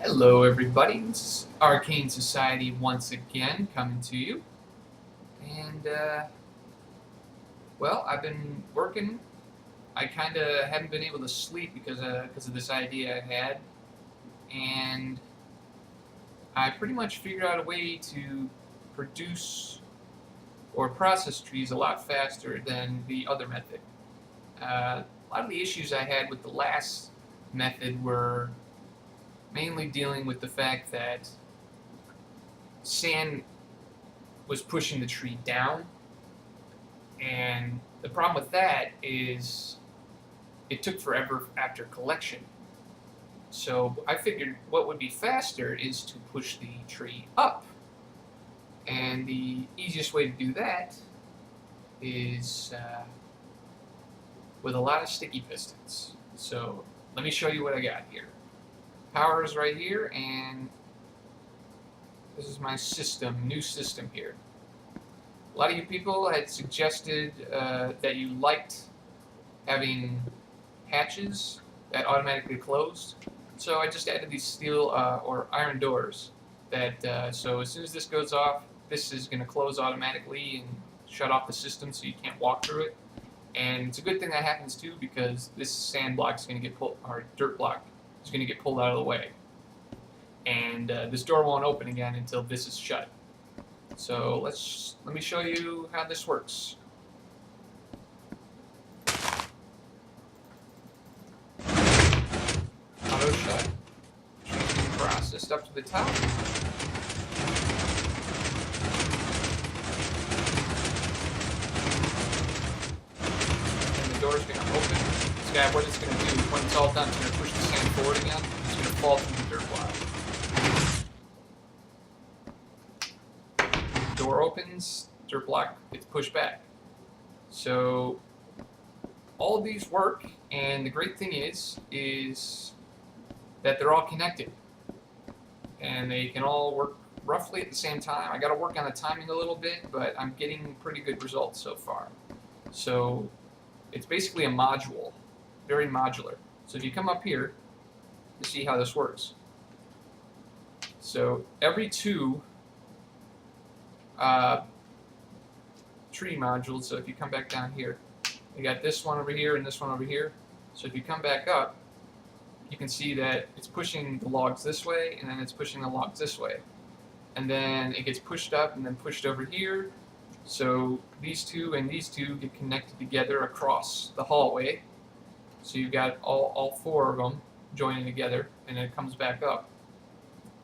Hello everybody, this is Arcane Society once again coming to you. And, well, I've been working. I kind of haven't been able to sleep because of this idea I had. And I pretty much figured out a way to produce or process trees a lot faster than the other method. A lot of the issues I had with the last method were mainly dealing with the fact that sand was pushing the tree down, and the problem with that is it took forever after collection. So I figured what would be faster is to push the tree up, and the easiest way to do that is with a lot of sticky pistons. So let me show you what I got here. Power is right here, and this is my system, new system here. A lot of you people had suggested that you liked having hatches that automatically closed. So I just added these steel or iron doors that so as soon as this goes off, this is going to close automatically and shut off the system so you can't walk through it. And it's a good thing that happens too, because this sand block is going to get pulled, or dirt block is going to get pulled out of the way. And this door won't open again until this is shut. So let me show you how this works. Auto shut. Processed up to the top. And the door is going to open. This guy, what it's going to do when it's all done, it's going to push the sand forward again. It's going to fall through the dirt block. Door opens, dirt block gets pushed back. So all of these work, and the great thing is that they're all connected, and they can all work roughly at the same time. I got to work on the timing a little bit, but I'm getting pretty good results so far. So it's basically a module, very modular. So if you come up here, you see how this works. So every two tree modules, so if you come back down here, you got this one over here and this one over here. So if you come back up, you can see that it's pushing the logs this way, and then it's pushing the logs this way. And then it gets pushed up and then pushed over here. So these two and these two get connected together across the hallway. So you've got all four of them joining together, and then it comes back up.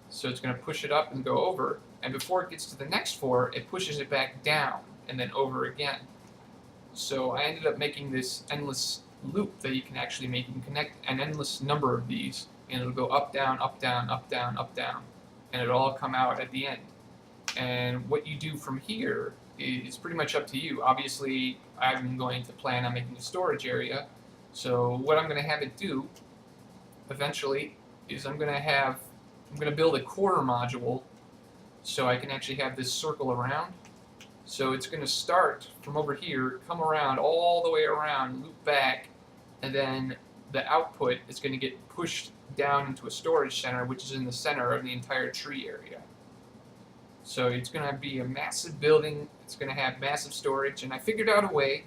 So it's going to push it up and go over, and before it gets to the next four, it pushes it back down and then over again. So I ended up making this endless loop that you can actually make. You can connect an endless number of these, and it'll go up, down, up, down, up, down, up, down, and it'll all come out at the end. And what you do from here is pretty much up to you. Obviously, I'm going to plan on making a storage area, so what I'm going to have it do eventually is I'm going to build a quarter module so I can actually have this circle around. So it's going to start from over here, come around all the way around, loop back, and then the output is going to get pushed down into a storage center, which is in the center of the entire tree area. So it's going to be a massive building, it's going to have massive storage, and I figured out a way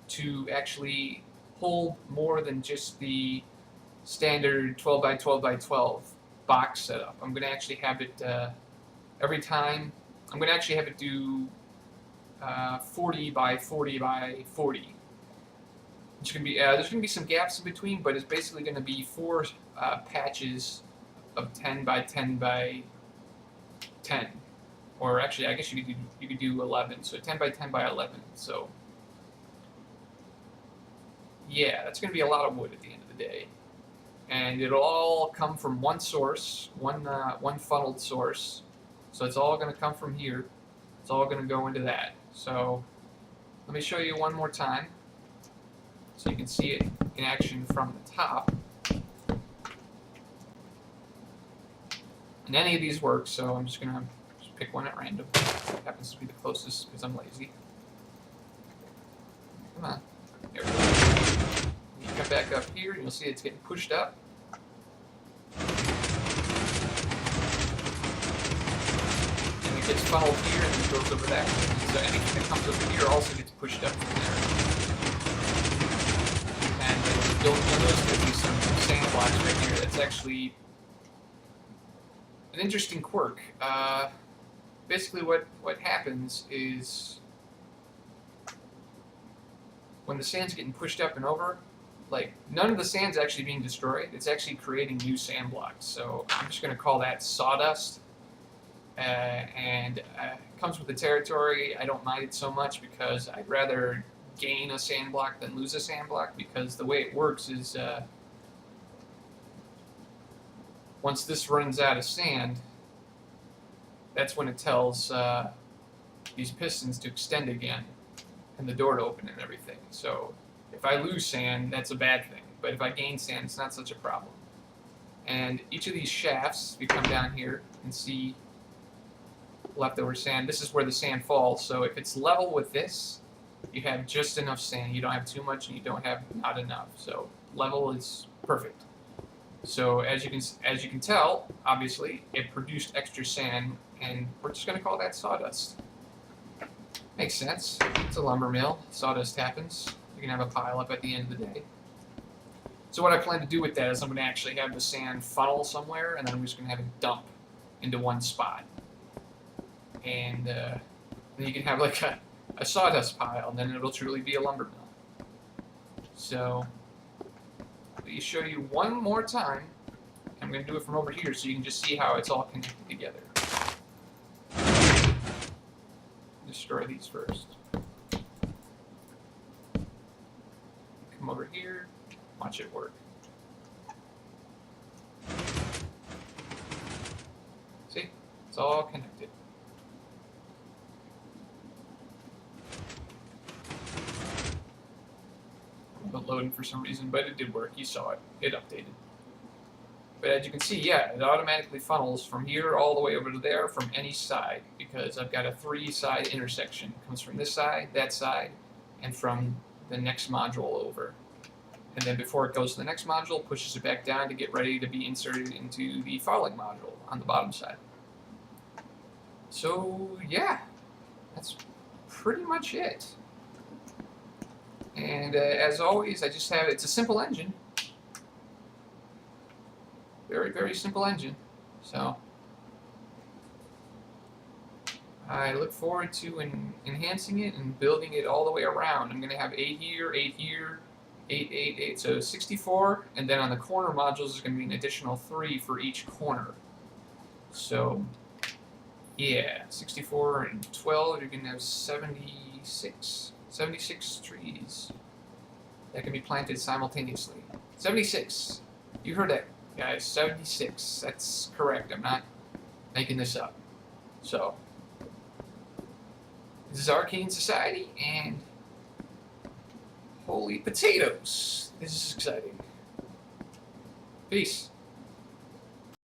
to actually hold more than just the standard 12 by 12 by 12 box setup. I'm going to actually have it every time. I'm going to actually have it do 40 by 40 by 40. It's going to be there's going to be some gaps in between, but it's basically going to be four patches of 10 by 10 by 10, or actually I guess you could do 11. So 10 by 10 by 11. So yeah, that's going to be a lot of wood at the end of the day. And it'll all come from one source, one funneled source. So it's all going to come from here. It's all going to go into that. So let me show you one more time so you can see it in action from the top. And any of these work, so I'm just going to pick one at random. It happens to be the closest because I'm lazy. Come on. There we go. You come back up here, and you'll see it's getting pushed up. funneled here and then goes over that way. So anything that comes over here also gets pushed up from there. And you'll notice there's some sand blocks right here. That's actually an interesting quirk. Basically what happens is when the sand's getting pushed up and over, like, none of the sand's actually being destroyed. It's actually creating new sand blocks. So I'm just going to call that sawdust. And it comes with the territory. I don't mind it so much because I'd rather gain a sand block than lose a sand block, because the way it works is once this runs out of sand, that's when it tells these pistons to extend again and the door to open and everything. So if I lose sand, that's a bad thing. But if I gain sand, it's not such a problem. And each of these shafts, if you come down here and see leftover sand, this is where the sand falls. So if it's level with this, you have just enough sand. You don't have too much and you don't have not enough. So level is perfect. So as you can tell, obviously, it produced extra sand, and we're just going to call that sawdust. Makes sense. It's a lumber mill. Sawdust happens. You can have a pile up at the end of the day. So what I plan to do with that is I'm going to actually have the sand funnel somewhere, and then I'm just going to have it dump into one spot. And then you can have like a sawdust pile, and then it'll truly be a lumber mill. So let me show you one more time. I'm going to do it from over here so you can just see how it's all connected together. Destroy these first. Come over here, watch it work. See? It's all connected. Not loading for some reason, but it did work. You saw it. It updated. But as you can see, yeah, it automatically funnels from here all the way over to there from any side, because I've got a 3-side intersection. It comes from this side, that side, and from the next module over. And then before it goes to the next module, pushes it back down to get ready to be inserted into the following module on the bottom side. So yeah, that's pretty much it. And as always, I just have, it's a simple engine. Very, very simple engine. So I look forward to enhancing it and building it all the way around. I'm going to have 8 here, 8 here, 8, 8, 8. So 64, and then on the corner modules is going to be an additional 3 for each corner. So yeah, 64 and 12, you're going to have 76 trees that can be planted simultaneously. 76. You heard that, guys. 76. That's correct. I'm not making this up. So this is Arcane Society, and holy potatoes, this is exciting. Peace.